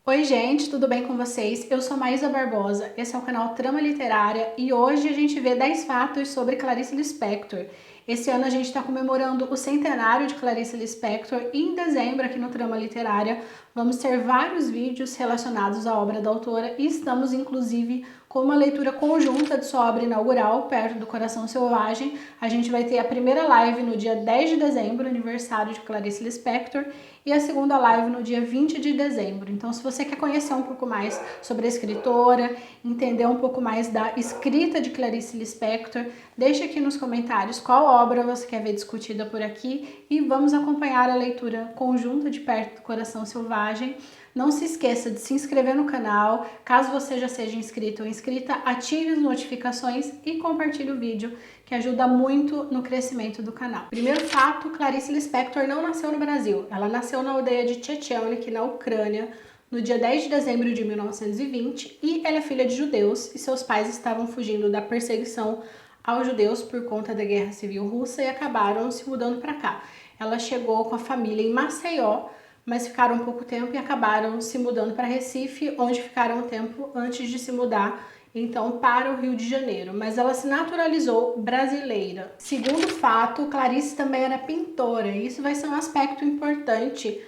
Oi gente, tudo bem com vocês? Eu sou Maísa Barbosa, esse é o canal Trama Literária e hoje a gente vê 10 fatos sobre Clarice Lispector. Esse ano a gente está comemorando o centenário de Clarice Lispector e em dezembro aqui no Trama Literária vamos ter vários vídeos relacionados à obra da autora e estamos inclusive com uma leitura conjunta de sua obra inaugural, Perto do Coração Selvagem. A gente vai ter a primeira live no dia 10 de dezembro, aniversário de Clarice Lispector, e a segunda live no dia 20 de dezembro. Então, se você quer conhecer um pouco mais sobre a escritora, entender um pouco mais da escrita de Clarice Lispector, deixe aqui nos comentários qual obra você quer ver discutida por aqui e vamos acompanhar a leitura conjunta de Perto do Coração Selvagem. Não se esqueça de se inscrever no canal, caso você já seja inscrito ou inscrita, ative as notificações e compartilhe o vídeo, que ajuda muito no crescimento do canal. Primeiro fato, Clarice Lispector não nasceu no Brasil, ela nasceu na aldeia de Checheniok, na Ucrânia, no dia 10 de dezembro de 1920, e ela é filha de judeus, e seus pais estavam fugindo da perseguição aos judeus por conta da Guerra Civil Russa e acabaram se mudando para cá. Ela chegou com a família em Maceió, mas ficaram um pouco tempo e acabaram se mudando para Recife, onde ficaram um tempo antes de se mudar, então, para o Rio de Janeiro. Mas ela se naturalizou brasileira. Segundo fato, Clarice também era pintora, e isso vai ser um aspecto importante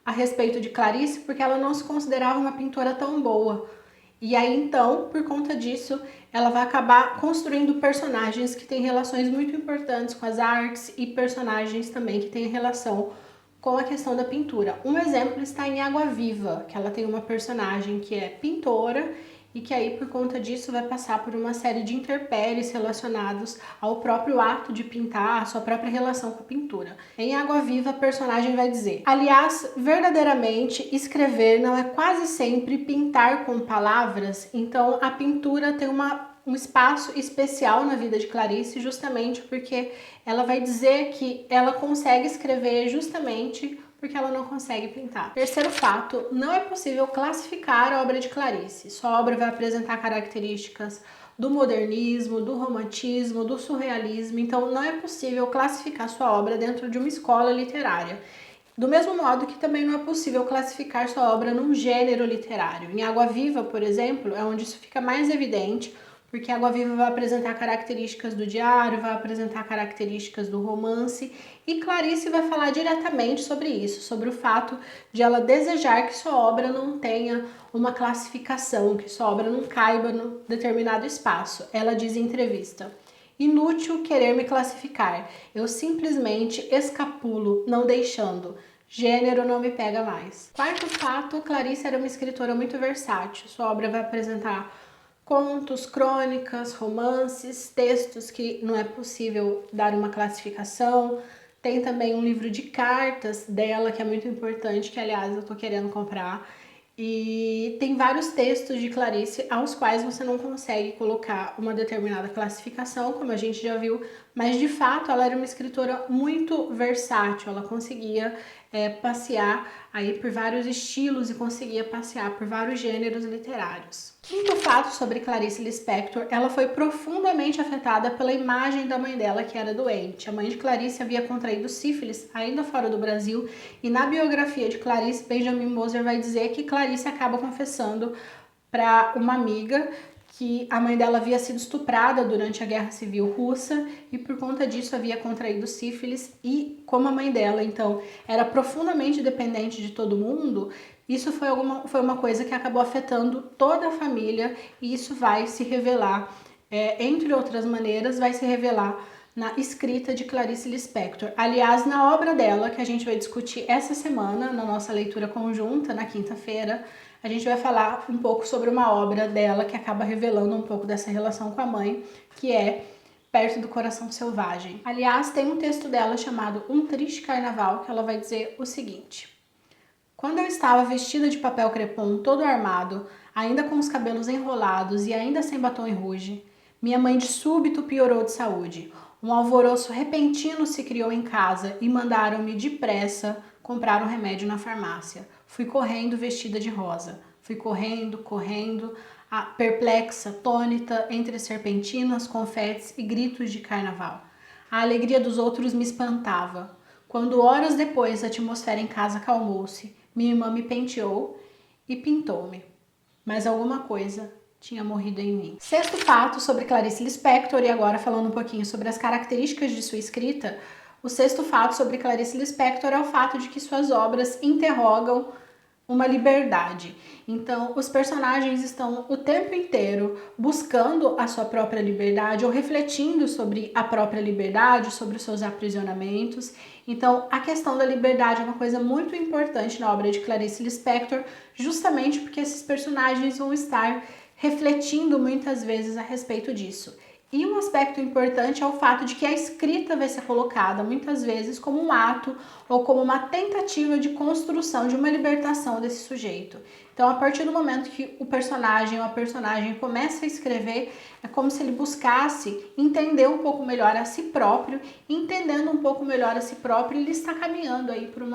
a respeito de Clarice, porque ela não se considerava uma pintora tão boa. E aí, então, por conta disso, ela vai acabar construindo personagens que têm relações muito importantes com as artes e personagens também que têm relação com a questão da pintura. Um exemplo está em Água Viva, que ela tem uma personagem que é pintora e que aí por conta disso vai passar por uma série de intempéries relacionados ao próprio ato de pintar, a sua própria relação com a pintura. Em Água Viva, a personagem vai dizer: aliás, verdadeiramente, escrever não é quase sempre pintar com palavras, então a pintura tem um espaço especial na vida de Clarice, justamente porque ela vai dizer que ela consegue escrever justamente porque ela não consegue pintar. Terceiro fato, não é possível classificar a obra de Clarice. Sua obra vai apresentar características do modernismo, do romantismo, do surrealismo, então não é possível classificar sua obra dentro de uma escola literária. Do mesmo modo que também não é possível classificar sua obra num gênero literário. Em Água Viva, por exemplo, é onde isso fica mais evidente, porque Água Viva vai apresentar características do diário, vai apresentar características do romance, e Clarice vai falar diretamente sobre isso, sobre o fato de ela desejar que sua obra não tenha uma classificação, que sua obra não caiba num determinado espaço. Ela diz em entrevista: inútil querer me classificar, eu simplesmente escapulo, não deixando. Gênero não me pega mais. Quarto fato, Clarice era uma escritora muito versátil. Sua obra vai apresentar contos, crônicas, romances, textos que não é possível dar uma classificação. Tem também um livro de cartas dela, que é muito importante, que aliás eu tô querendo comprar. E tem vários textos de Clarice aos quais você não consegue colocar uma determinada classificação, como a gente já viu, mas de fato ela era uma escritora muito versátil, ela conseguia passear aí por vários estilos e conseguia passear por vários gêneros literários. Quinto fato sobre Clarice Lispector, ela foi profundamente afetada pela imagem da mãe dela, que era doente. A mãe de Clarice havia contraído sífilis ainda fora do Brasil, e na biografia de Clarice, Benjamin Moser vai dizer que Clarice acaba confessando para uma amiga que a mãe dela havia sido estuprada durante a Guerra Civil Russa e por conta disso havia contraído sífilis, e como a mãe dela então era profundamente dependente de todo mundo, isso foi uma coisa que acabou afetando toda a família, e isso vai se revelar, entre outras maneiras, vai se revelar na escrita de Clarice Lispector. Aliás, na obra dela, que a gente vai discutir essa semana, na nossa leitura conjunta, na quinta-feira, a gente vai falar um pouco sobre uma obra dela que acaba revelando um pouco dessa relação com a mãe, que é Perto do Coração Selvagem. Aliás, tem um texto dela chamado Um Triste Carnaval, que ela vai dizer o seguinte: quando eu estava vestida de papel crepom, todo armado, ainda com os cabelos enrolados e ainda sem batom em rouge, minha mãe de súbito piorou de saúde. Um alvoroço repentino se criou em casa e mandaram-me depressa comprar um remédio na farmácia. Fui correndo vestida de rosa. Fui correndo, perplexa, atônita, entre serpentinas, confetes e gritos de carnaval. A alegria dos outros me espantava. Quando horas depois a atmosfera em casa acalmou-se, minha irmã me penteou e pintou-me, mas alguma coisa tinha morrido em mim. Sexto fato sobre Clarice Lispector, e agora falando um pouquinho sobre as características de sua escrita, o sexto fato sobre Clarice Lispector é o fato de que suas obras interrogam uma liberdade. Então, os personagens estão o tempo inteiro buscando a sua própria liberdade ou refletindo sobre a própria liberdade, sobre os seus aprisionamentos. Então, a questão da liberdade é uma coisa muito importante na obra de Clarice Lispector, justamente porque esses personagens vão estar refletindo muitas vezes a respeito disso. E um aspecto importante é o fato de que a escrita vai ser colocada muitas vezes como um ato ou como uma tentativa de construção de uma libertação desse sujeito. Então, a partir do momento que o personagem ou a personagem começa a escrever, é como se ele buscasse entender um pouco melhor a si próprio, entendendo um pouco melhor a si próprio, ele está caminhando aí para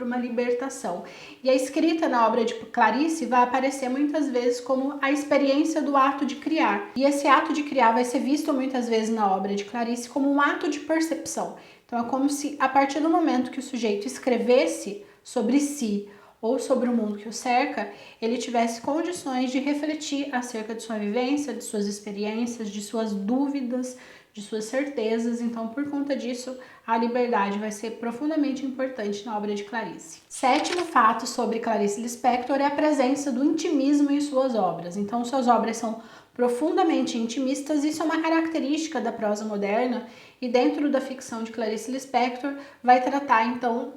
uma libertação. E a escrita na obra de Clarice vai aparecer muitas vezes como a experiência do ato de criar. E esse ato de criar vai ser visto muitas vezes na obra de Clarice como um ato de percepção. Então, é como se a partir do momento que o sujeito escrevesse sobre si, ou sobre o mundo que o cerca, ele tivesse condições de refletir acerca de sua vivência, de suas experiências, de suas dúvidas, de suas certezas. Então, por conta disso, a liberdade vai ser profundamente importante na obra de Clarice. Sétimo fato sobre Clarice Lispector é a presença do intimismo em suas obras. Então, suas obras são profundamente intimistas, isso é uma característica da prosa moderna, e dentro da ficção de Clarice Lispector vai tratar, então,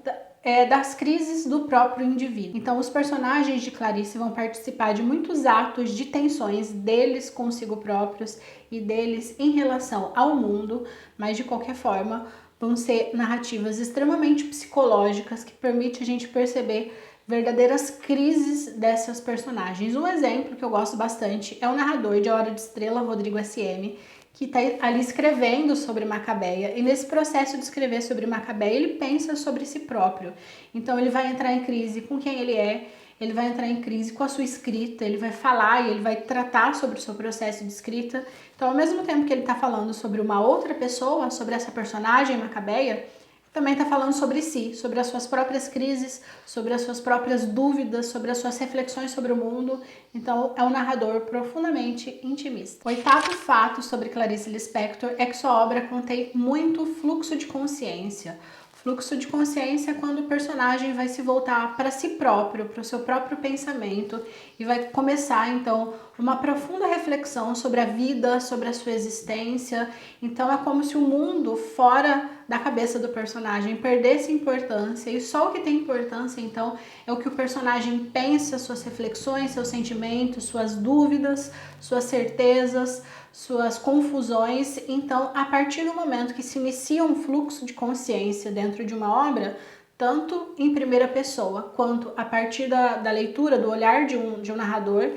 das crises do próprio indivíduo. Então, os personagens de Clarice vão participar de muitos atos de tensões deles consigo próprios e deles em relação ao mundo, mas de qualquer forma vão ser narrativas extremamente psicológicas que permitem a gente perceber verdadeiras crises dessas personagens. Um exemplo que eu gosto bastante é o narrador de A Hora de Estrela, Rodrigo SM, que está ali escrevendo sobre Macabeia, e nesse processo de escrever sobre Macabeia, ele pensa sobre si próprio. Então ele vai entrar em crise com quem ele vai entrar em crise com a sua escrita, ele vai falar e ele vai tratar sobre o seu processo de escrita. Então, ao mesmo tempo que ele está falando sobre uma outra pessoa, sobre essa personagem Macabeia, também está falando sobre si, sobre as suas próprias crises, sobre as suas próprias dúvidas, sobre as suas reflexões sobre o mundo. Então, é um narrador profundamente intimista. Oitavo fato sobre Clarice Lispector é que sua obra contém muito fluxo de consciência. Fluxo de consciência é quando o personagem vai se voltar para si próprio, para o seu próprio pensamento, e vai começar, então, uma profunda reflexão sobre a vida, sobre a sua existência. Então, é como se o mundo fora da cabeça do personagem perdesse importância, e só o que tem importância, então, é o que o personagem pensa, suas reflexões, seus sentimentos, suas dúvidas, suas certezas, suas confusões. Então, a partir do momento que se inicia um fluxo de consciência dentro de uma obra, tanto em primeira pessoa, quanto a partir da leitura, do olhar de um narrador,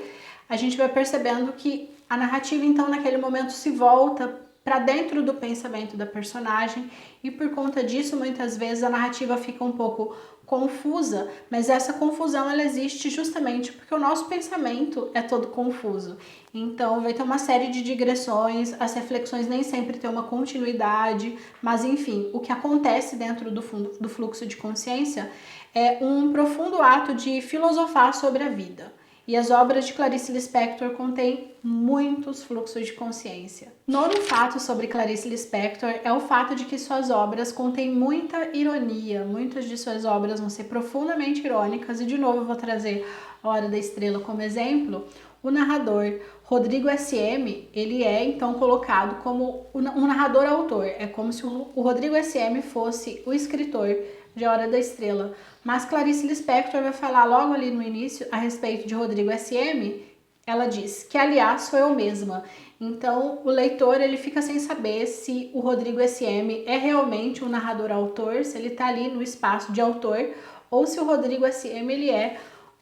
a gente vai percebendo que a narrativa, então, naquele momento se volta para dentro do pensamento da personagem, e por conta disso, muitas vezes, a narrativa fica um pouco confusa, mas essa confusão ela existe justamente porque o nosso pensamento é todo confuso. Então vai ter uma série de digressões, as reflexões nem sempre têm uma continuidade, mas enfim, o que acontece dentro do fluxo de consciência é um profundo ato de filosofar sobre a vida. E as obras de Clarice Lispector contêm muitos fluxos de consciência. Nono fato sobre Clarice Lispector é o fato de que suas obras contêm muita ironia. Muitas de suas obras vão ser profundamente irônicas, e de novo eu vou trazer A Hora da Estrela como exemplo. O narrador Rodrigo SM, ele é então colocado como um narrador-autor. É como se o Rodrigo SM fosse o escritor de A Hora da Estrela. Mas Clarice Lispector vai falar logo ali no início a respeito de Rodrigo SM. Ela diz que, aliás, sou eu mesma. Então, o leitor ele fica sem saber se o Rodrigo SM é realmente um narrador-autor, se ele está ali no espaço de autor, ou se o Rodrigo SM ele é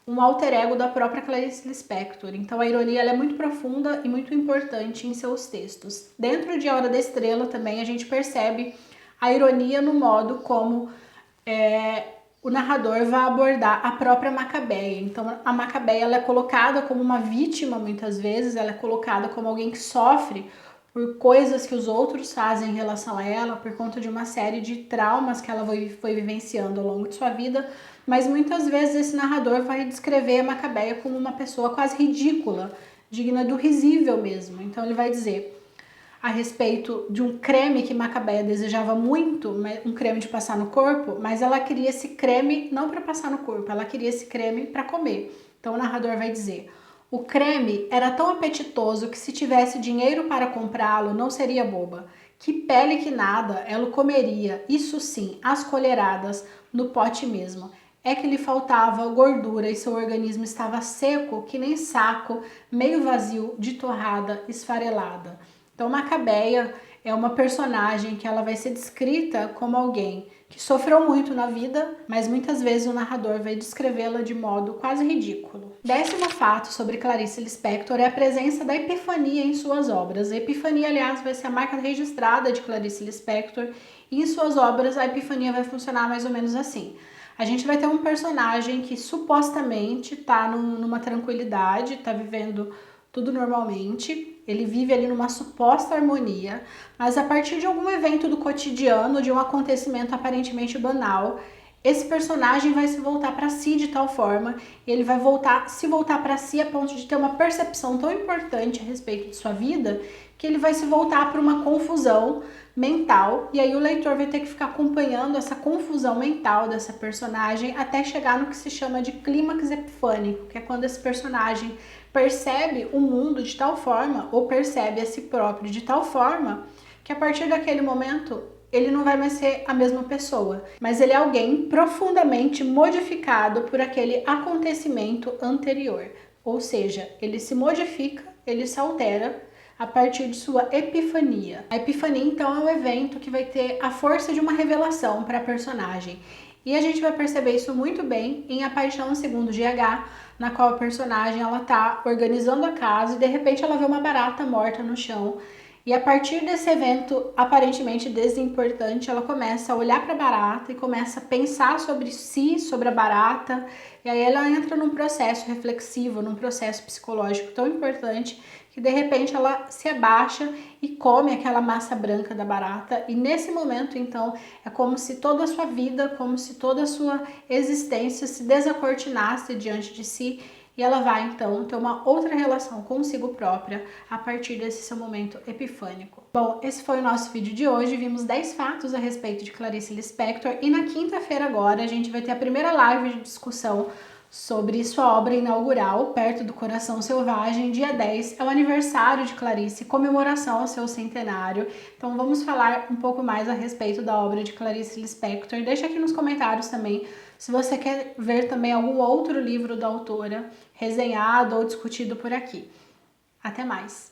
um alter ego da própria Clarice Lispector. Então, a ironia ela é muito profunda e muito importante em seus textos. Dentro de A Hora da Estrela também a gente percebe a ironia no modo como o narrador vai abordar a própria Macabeia. Então, a Macabeia ela é colocada como uma vítima muitas vezes, ela é colocada como alguém que sofre por coisas que os outros fazem em relação a ela, por conta de uma série de traumas que ela foi vivenciando ao longo de sua vida, mas muitas vezes esse narrador vai descrever a Macabeia como uma pessoa quase ridícula, digna do risível mesmo. Então ele vai dizer a respeito de um creme que Macabeia desejava muito, um creme de passar no corpo, mas ela queria esse creme não para passar no corpo, ela queria esse creme para comer. Então o narrador vai dizer: o creme era tão apetitoso que se tivesse dinheiro para comprá-lo, não seria boba. Que pele que nada, ela o comeria, isso sim, às colheradas, no pote mesmo. É que lhe faltava gordura e seu organismo estava seco que nem saco, meio vazio de torrada esfarelada. Então Macabeia é uma personagem que ela vai ser descrita como alguém que sofreu muito na vida, mas muitas vezes o narrador vai descrevê-la de modo quase ridículo. 10º fato sobre Clarice Lispector é a presença da epifania em suas obras. A epifania, aliás, vai ser a marca registrada de Clarice Lispector, e em suas obras a epifania vai funcionar mais ou menos assim. A gente vai ter um personagem que supostamente está numa tranquilidade, está vivendo tudo normalmente, ele vive ali numa suposta harmonia, mas a partir de algum evento do cotidiano, de um acontecimento aparentemente banal, esse personagem vai se voltar para si de tal forma, ele vai se voltar para si a ponto de ter uma percepção tão importante a respeito de sua vida, que ele vai se voltar para uma confusão mental, e aí o leitor vai ter que ficar acompanhando essa confusão mental dessa personagem até chegar no que se chama de clímax epifânico, que é quando esse personagem percebe o mundo de tal forma, ou percebe a si próprio de tal forma, que a partir daquele momento ele não vai mais ser a mesma pessoa, mas ele é alguém profundamente modificado por aquele acontecimento anterior. Ou seja, ele se modifica, ele se altera a partir de sua epifania. A epifania, então, é um evento que vai ter a força de uma revelação para a personagem. E a gente vai perceber isso muito bem em A Paixão Segundo GH, na qual a personagem ela tá organizando a casa e de repente ela vê uma barata morta no chão. E a partir desse evento aparentemente desimportante, ela começa a olhar para a barata e começa a pensar sobre si, sobre a barata. E aí ela entra num processo reflexivo, num processo psicológico tão importante que de repente ela se abaixa e come aquela massa branca da barata. E nesse momento, então, é como se toda a sua vida, como se toda a sua existência se desacortinasse diante de si. E ela vai, então, ter uma outra relação consigo própria a partir desse seu momento epifânico. Bom, esse foi o nosso vídeo de hoje. Vimos 10 fatos a respeito de Clarice Lispector. E na quinta-feira agora, a gente vai ter a primeira live de discussão sobre sua obra inaugural, Perto do Coração Selvagem. Dia 10 é o aniversário de Clarice, comemoração ao seu centenário. Então vamos falar um pouco mais a respeito da obra de Clarice Lispector. Deixa aqui nos comentários também se você quer ver também algum outro livro da autora resenhado ou discutido por aqui. Até mais!